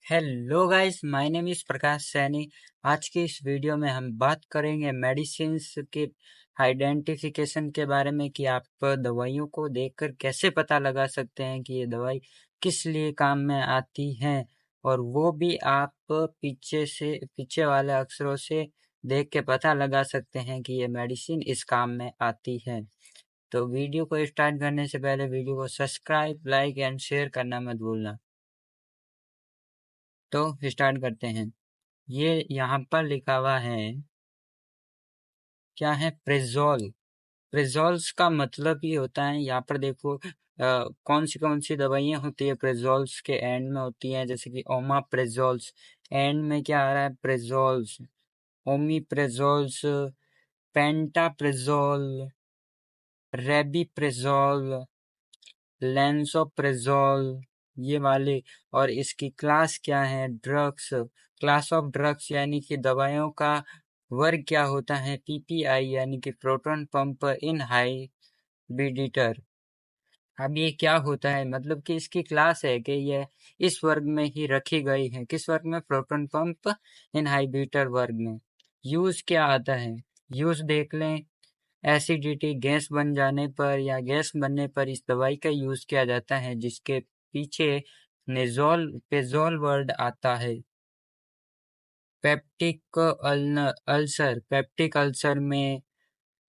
Hello guys, my name is Prakash Saini. आज की इस वीडियो में हम बात करेंगे मेडिसिन्स के आइडेंटिफिकेशन के बारे में कि आप दवाइयों को देखकर कैसे पता लगा सकते हैं कि ये दवाई किस लिए काम में आती है, और वो भी आप पीछे वाले अक्षरों से देख के पता लगा सकते हैं कि ये मेडिसिन इस काम में आती है। तो वीडियो को स्टार्ट करने से पहले वीडियो को सब्सक्राइब, लाइक एंड शेयर करना मत भूलना। तो स्टार्ट करते हैं। ये यहाँ पर लिखा हुआ है, क्या है? प्रेजोल। प्रेजोल्स का मतलब ही होता है, यहाँ पर देखो कौन सी दवाइयाँ होती है प्रेजोल्स के एंड में होती हैं, जैसे कि ओमा प्रेजोल्स। एंड में क्या आ रहा है? प्रेजोल्स, ओमी प्रेजोल्स, पेंटाप्रेजोल, रेबीप्रेजोल, लेंसोप्रेजोल, ये वाले। और इसकी क्लास क्या है? ड्रग्स। क्लास ऑफ ड्रग्स यानी कि दवाइयों का वर्ग क्या होता है? पीपीआई यानी कि प्रोटॉन पंप इनहाइबिटर। अब ये क्या होता है? मतलब कि इसकी क्लास है कि ये इस वर्ग में ही रखी गई है। किस वर्ग में? प्रोटॉन पंप इनहाइबिटर वर्ग में। यूज क्या आता है? यूज देख लें। एसिडिटी, गैस बन जाने पर या गैस बनने पर इस दवाई का यूज किया जाता है, जिसके पीछे नेजोल पेजोल वर्ड आता है। पेप्टिक अल्सर में,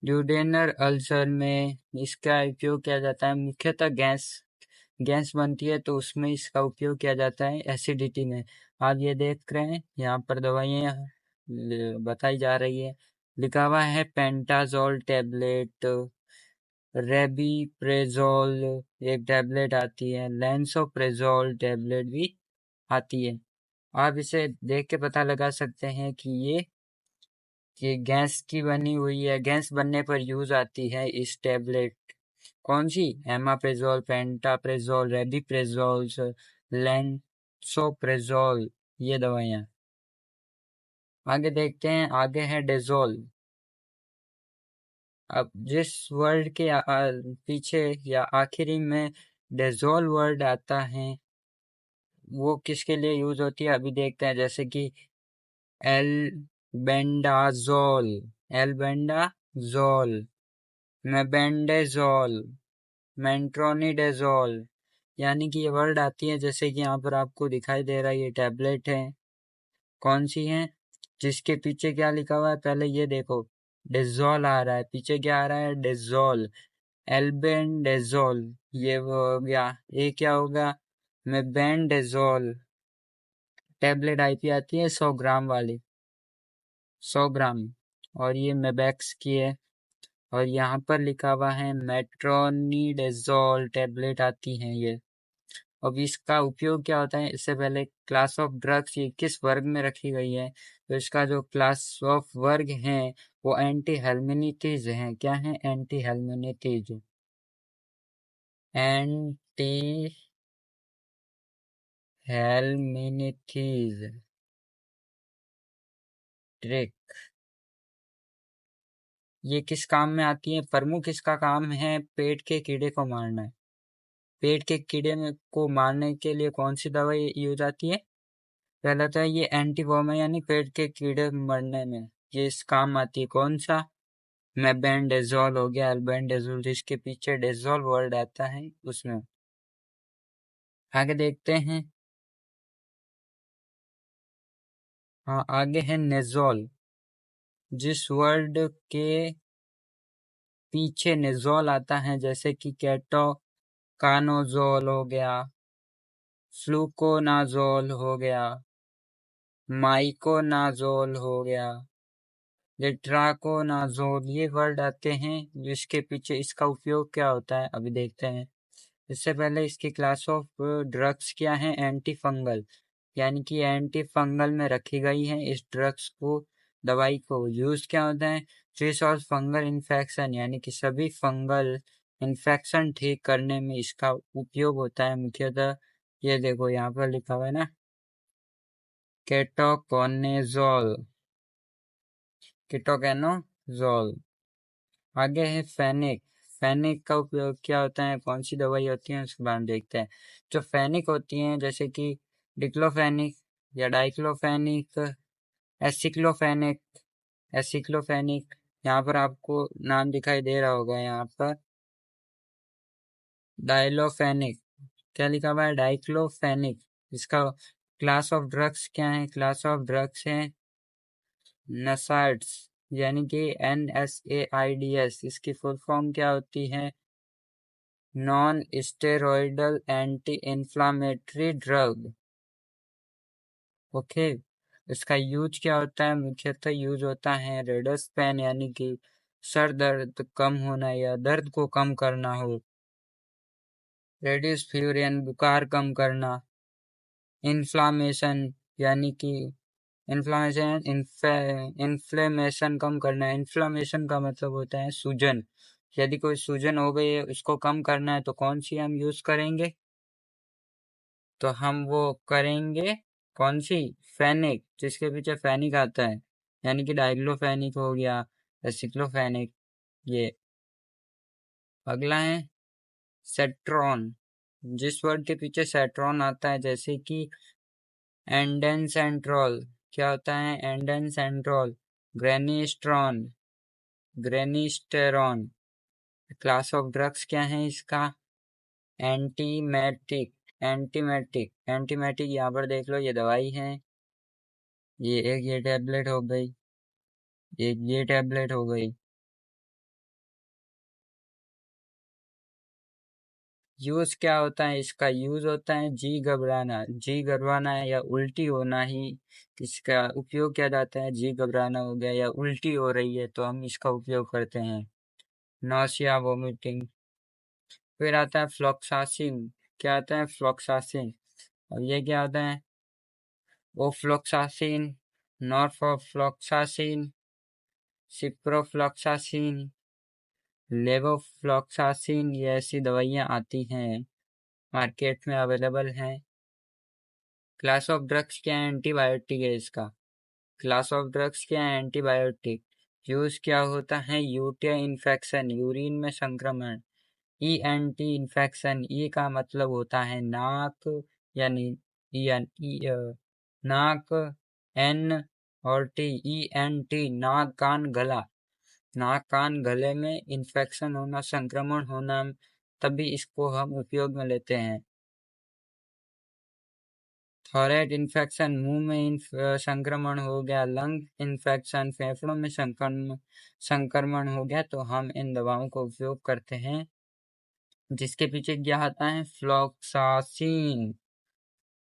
ड्यूडेनल अल्सर में इसका उपयोग किया जाता है। मुख्यतः गैस बनती है तो उसमें इसका उपयोग किया जाता है। एसिडिटी में आप ये देख रहे हैं, यहाँ पर दवाइयाँ बताई जा रही है। लिखा हुआ है पेंटाजोल टैबलेट, रेबीप्रेजोल एक टैबलेट आती है, लेंसोप्रेजोल टैबलेट भी आती है। आप इसे देख के पता लगा सकते हैं कि गैस की बनी हुई है, गैस बनने पर यूज आती है इस टैबलेट। कौन सी? एमाप्रेजोल, पेंटाप्रेजोल, रेबीप्रेजोल, लेंसोप्रेजोल, ये दवाइयाँ। आगे देखते हैं, आगे है डेजोल। अब जिस वर्ड के पीछे या आखिरी में डेजोल वर्ड आता है, वो किसके लिए यूज होती है अभी देखते हैं। जैसे कि एल्बेंडाजोल, एल्बेंडाजोल, मेबेंडाजोल, मेट्रोनिडाजोल, यानी कि ये वर्ड आती है। जैसे कि यहाँ पर आपको दिखाई दे रहा है, ये टैबलेट है। कौन सी है? जिसके पीछे क्या लिखा हुआ है? पहले ये देखो, डेजोल आ रहा है, पीछे क्या आ रहा है? डेजोल, एल्बेंडाजोल, ये वो हो गया। ये क्या होगा? मेबेंडाजोल। टैबलेट आईपी आती है 100 ग्राम वाली, 100 ग्राम, और ये मेबैक्स की है। और यहाँ पर लिखा हुआ है मेट्रोनिडाजोल टैबलेट आती हैं ये। अब इसका उपयोग क्या होता है? इससे पहले क्लास ऑफ ड्रग्स ये किस वर्ग में रखी गई है, तो इसका जो क्लास ऑफ वर्ग है वो एंटी हेलमिनिटीज है। क्या है? Anti helminthics, anti helminthics trick. ये किस काम में आती है? प्रमुख इसका काम है पेट के कीड़े को मारना है। पेट के को मारने के लिए कौन सी दवाई यूज आती है? पहला तो है ये एंटीवॉर्म है, यानी पेट के कीड़े मरने में ये इस काम आती है। कौन सा? मेबेंडाजोल हो गया, एल्बेंडाजोल, जिसके पीछे डेजोल वर्ड आता है उसमें। आगे देखते हैं। हाँ, आगे है नेजोल। जिस वर्ड के पीछे नेजोल आता है, जैसे कि केटोकानोजोल हो गया, फ्लूकोनाजोल हो गया, माइकोनाजोल हो गया, लेट्राकोनाजोल, ये वर्ड आते हैं जिसके पीछे इसका उपयोग क्या होता है अभी देखते हैं। इससे पहले इसकी क्लास ऑफ ड्रग्स क्या है? एंटी फंगल, यानी कि एंटी फंगल में रखी गई है। इस ड्रग्स को, दवाई को यूज क्या होता है? ट्रीट ऑल फंगल इन्फेक्शन, यानी कि सभी फंगल इन्फेक्शन ठीक करने में इसका उपयोग होता है मुख्यतः। ये देखो यहाँ पर लिखा हुआ है ना, केटोकोनेजोल, केटोकेनोजोल। आगे है फेनिक। फेनिक का उपयोग क्या होता है? कौन सी दवाई होती है उसके बारे में देखते हैं। जो फेनिक होती हैं, जैसे कि डिक्लोफेनिक, या डाइक्लोफेनिक, एसिक्लोफेनिक, एसिक्लोफेनिक। यहाँ पर आपको नाम दिखाई दे रहा होगा, यहाँ पर डाइलोफेनिक, क्या लिखा हुआ है, डाइक्लोफेनिक। इसका क्लास ऑफ ड्रग्स क्या है, क्लास ऑफ ड्रग्स है नसाइड्स, यानी कि NSAIDs। इसकी फुल फॉर्म क्या होती है, non steroidal anti inflammatory drug. Okay, इसका यूज क्या होता है, मुख्यतः यूज होता है रेडस पेन, यानी कि सर दर्द कम होना या दर्द को कम करना हो, रेडिस फीवर यानी बुखार कम करना, इन्फ्लामेशन यानी कि इन्फ्लेमेशन कम करना। इन्फ्लामेशन का मतलब होता है सूजन, यदि कोई सूजन हो गई है उसको कम करना है तो कौन सी हम यूज करेंगे, तो हम वो करेंगे कौन सी, फेनिक, जिसके पीछे फेनिक आता है, यानी कि डाइक्लोफेनिक हो गया, एसिक्लोफेनिक। ये अगला है सेट्रॉन, जिस वर्ड के पीछे सेट्रॉन आता है, जैसे कि एंडेंसेंट्रोल, क्या होता है एंडेंसेंट्रोल, ग्रेनिस्ट्रॉन, ग्रेनिस्टेरॉन। क्लास ऑफ ड्रग्स क्या है इसका, एंटीमेटिक, एंटीमेटिक, एंटीमेटिक। यहाँ पर देख लो, ये दवाई है, ये एक ये टैबलेट हो गई, एक ये टैबलेट हो गई। यूज क्या होता है इसका, यूज होता है जी घबराना, जी घबराना है या उल्टी होना ही इसका उपयोग किया जाता है। जी घबराना हो गया या उल्टी हो रही है तो हम इसका उपयोग करते हैं, नौसिया, वोमिटिंग। फिर आता है फ्लोक्सासिन, क्या आता है फ्लोक्सासिन, और ये क्या आता है, ओफ्लोक्सासिन, नॉर्फोफ्लोक्सासिन, सिप्रोफ्लोक्सासिन, लेवोफ्लोक्सासिन। ये ऐसी दवाइयाँ आती हैं, मार्केट में अवेलेबल हैं। क्लास ऑफ ड्रग्स क्या है, एंटीबायोटिक है इसका। क्लास ऑफ ड्रग्स क्या है, एंटीबायोटिक। यूज क्या होता है, यूटीआई इन्फेक्शन, यूरिन में संक्रमण। ENT इन्फेक्शन, ई का मतलब होता है नाक, यानी नाक, N और T, ENT नाक कान गला, नाक कान गले में इन्फेक्शन होना, संक्रमण होना, तभी इसको हम उपयोग में लेते हैं। थॉरेट इन्फेक्शन, मुंह में संक्रमण हो गया, लंग इन्फेक्शन, फेफड़ों में संक्रमण हो गया, तो हम इन दवाओं का उपयोग करते हैं, जिसके पीछे क्या आता है, फ्लोक्सासिन,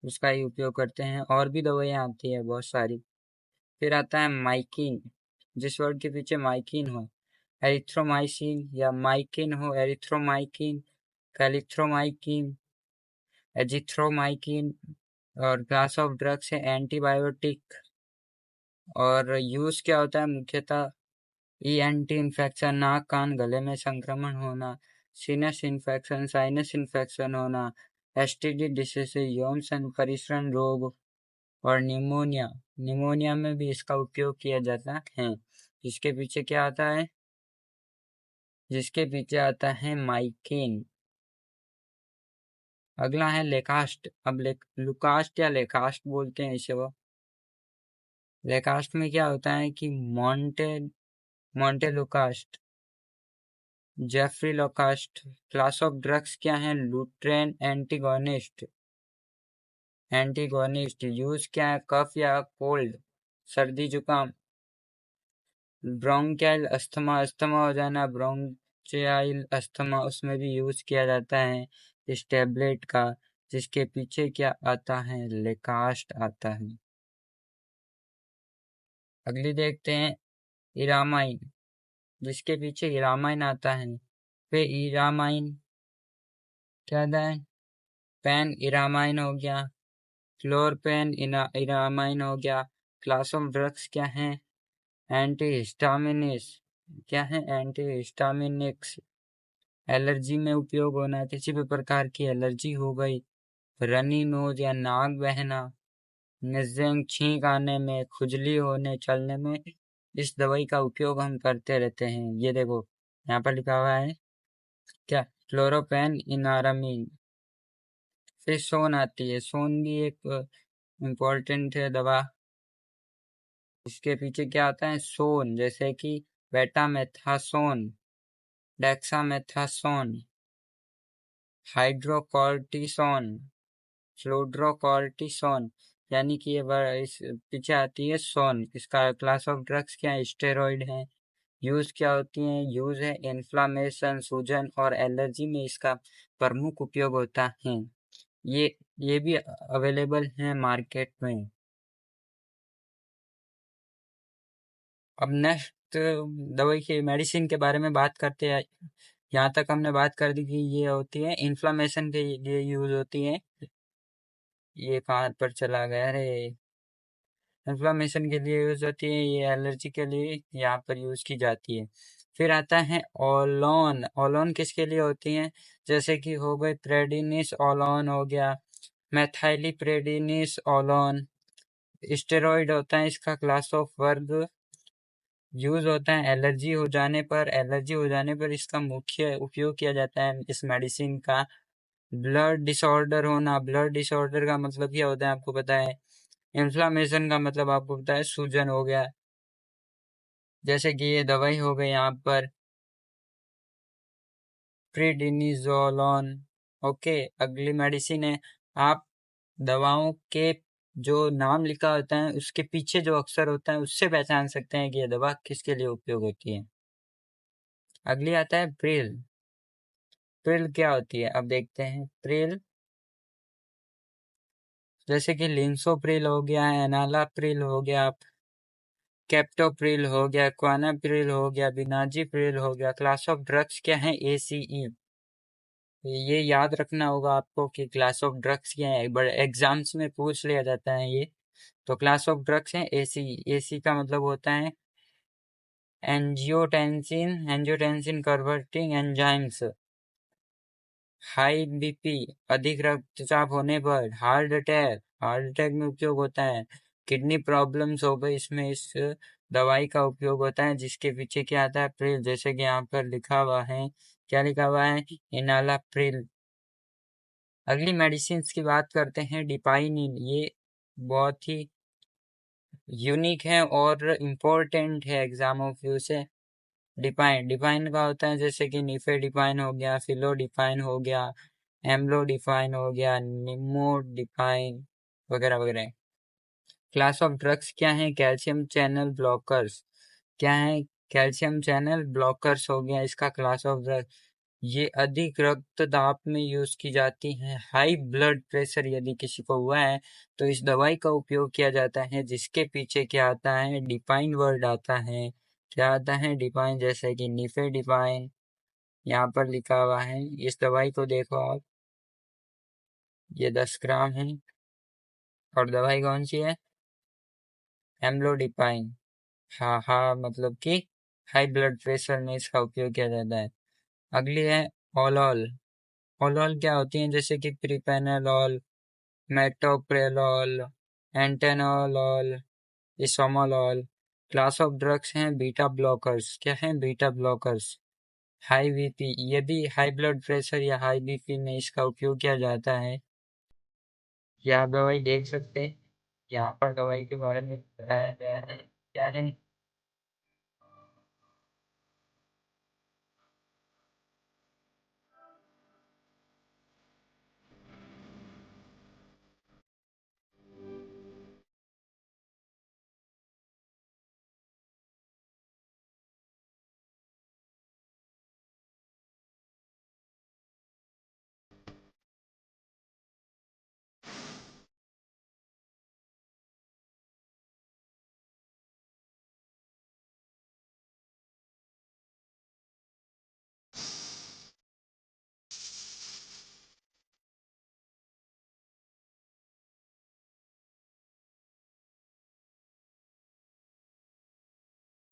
उसका ही उपयोग करते हैं। और भी दवाइयाँ आती है बहुत सारी। फिर आता है माइकिन, जिस वर्ड के पीछे माइकिन हो, एरिथ्रोमाइसिन या माइकिन हो, एरिथ्रोमाइकिन, कैलिथ्रोमाइकिन, एजिथ्रोमाइकिन। और क्लास ऑफ ड्रग्स है एंटीबायोटिक। और यूज क्या होता है मुख्यतः, ENT इन्फेक्शन, नाक कान गले में संक्रमण होना, सीनस इन्फेक्शन, साइनस इन्फेक्शन होना, STD डिसीज, यौन परिसरण रोग, और निमोनिया, निमोनिया में भी इसका उपयोग किया जाता है। जिसके पीछे क्या आता है, जिसके पीछे आता है माइकिन। अगला है लेकास्ट। अब लुकास्ट या लेकास्ट बोलते हैं इसे वो। लेकास्ट में क्या होता है कि montelukast, zafirlukast. Class of drugs क्या है, लुट्रेन एंटीगोनिस्ट, एंटीगोनिस्ट। यूज क्या है, कफ या कोल्ड, सर्दी जुकाम, ब्रोंकियल अस्थमा, अस्थमा हो जाना, ब्रोंचियल अस्थमा, उसमें भी यूज किया जाता है इस टेबलेट का, जिसके पीछे क्या आता है, लेकास्ट आता है। अगली देखते हैं इरामाइन, जिसके पीछे इरामाइन आता है। फिर इरामाइन क्या आता है, पेन इरामाइन हो गया, क्लोरपेन इरामाइन हो गया। क्लास ऑफ ड्रग्स क्या है, एंटीहिस्टामिनिस, क्या है एंटीहिस्टामिनिक्स। एलर्जी में उपयोग होना, किसी भी प्रकार की एलर्जी हो गई, रनी नोज या नाक बहना, निज़ेंग, छींक आने में, खुजली होने, चलने में, इस दवाई का उपयोग हम करते रहते हैं। ये देखो यहाँ पर लिखा हुआ है क्या, क्लोरोपेन इनारामीन। फिर सोन आती है, सोन भी एक इम्पोर्टेंट है दवा। इसके पीछे क्या आता है? सोन, जैसे कि बेटामेथासोन, डेक्सामेथासोन, हाइड्रोकॉर्टिसोन, फ्लूड्रोकॉर्टिसोन, यानी कि इस पीछे आती है सोन। इसका क्लास ऑफ ड्रग्स क्या है? स्टेरॉइड है। यूज क्या होती है? यूज है इन्फ्लामेशन, सूजन और एलर्जी में इसका प्रमुख उपयोग होता है। ये भी अवेलेबल है मार्केट में। अब नेक्स्ट दवाई के मेडिसिन के बारे में बात करते हैं। यहाँ तक हमने बात कर दी कि ये होती है इन्फ्लामेशन के लिए यूज होती है। ये कहाँ पर चला गया रे? इन्फ्लामेशन के लिए यूज होती है, ये एलर्जी के लिए यहाँ पर यूज की जाती है। फिर आता है ओलोन। ओलोन किसके लिए होती है? जैसे कि हो गए प्रेडिनिस ओलोन हो गया, मेथाइलिप्रेडिनिस ओलोन। स्टेरॉइड होता है इसका क्लास ऑफ वर्ग। यूज होता है एलर्जी हो जाने पर। एलर्जी हो जाने पर इसका मुख्य उपयोग किया जाता है इस मेडिसिन का। ब्लड डिसऑर्डर होना। ब्लड डिसऑर्डर का मतलब क्या होता है आपको पता है? इन्फ्लामेशन का मतलब आपको पता है सूजन हो गया। जैसे कि ये दवाई हो गई यहाँ पर प्रीडिनिजोलोन। ओके, अगली मेडिसिन है। आप दवाओं के जो नाम लिखा होता है उसके पीछे जो अक्षर होता है उससे पहचान सकते हैं कि ये दवा किसके लिए उपयोग होती है। अगली आता है प्रिल। प्रिल क्या होती है अब देखते हैं। प्रिल जैसे कि लिंसोप्रिल हो गया, एनालाप्रिल हो गया, कैप्टोप्रिल हो गया, क्वानाप्रिल हो गया, बिनाजीप्रिल हो गया। क्लास ऑफ ड्रग्स क्या है? एसीई। ये याद रखना होगा आपको कि क्लास ऑफ ड्रग्स क्या है, बड़े एग्जाम्स में पूछ लिया जाता है ये। तो क्लास ऑफ ड्रग्स है एसी। एसी का मतलब होता है angiotensin, angiotensin converting enzymes. High BP, अधिक रक्तचाप होने पर, हार्ट अटैक, हार्ट अटैक में उपयोग होता है। किडनी प्रॉब्लम्स हो गई, इसमें इस दवाई का उपयोग होता है। जिसके पीछे क्या आता है? प्रिल, जैसे कि यहाँ पर लिखा हुआ है। क्या लिखा हुआ है? इनालाप्रिल। अगली मेडिसिन की बात करते हैं डिपाइनिन। ये बहुत ही यूनिक है और इम्पोर्टेंट है एग्जाम ऑफ व्यू से। डिपाइन, डिपाइन का होता है जैसे कि निफेडिपाइन हो गया, फिलोडिपाइन हो गया, एम्लोडिपाइन हो गया, निमोडिपाइन वगैरह वगैरह। क्लास ऑफ ड्रग्स क्या है? Calcium channel blockers. क्या है? कैल्शियम चैनल ब्लॉकर्स हो गया इसका क्लास ऑफ ड्रग। ये अधिक रक्तदाब में यूज की जाती है। हाई ब्लड प्रेशर यदि किसी को हुआ है तो इस दवाई का उपयोग किया जाता है। जिसके पीछे क्या आता है? डिपाइन वर्ड आता है। क्या आता है? डिपाइन, जैसे कि निफेडिपाइन यहाँ पर लिखा हुआ है। इस दवाई को देखो आप, ये 10 ग्राम है। और दवाई कौन सी है? एम्लोडिपाइन। हाँ हाँ, मतलब कि हाई ब्लड प्रेशर में इसका उपयोग किया जाता है। अगली है ओलॉल। ओलॉल क्या होती है? जैसे कि प्रिपेनोलॉल, मेटोप्रेलॉल, एंटेनोलॉल, इसोमोलॉल। क्लास ऑफ ड्रग्स हैं बीटा ब्लॉकर्स। क्या है? Beta blockers. हाई बीपी, यदि हाई ब्लड प्रेशर या हाई बीपी में इसका उपयोग किया जाता है। यह आप दवाई देख सकते हैं, यहाँ पर दवाई के बारे में बताया गया है। क्या है?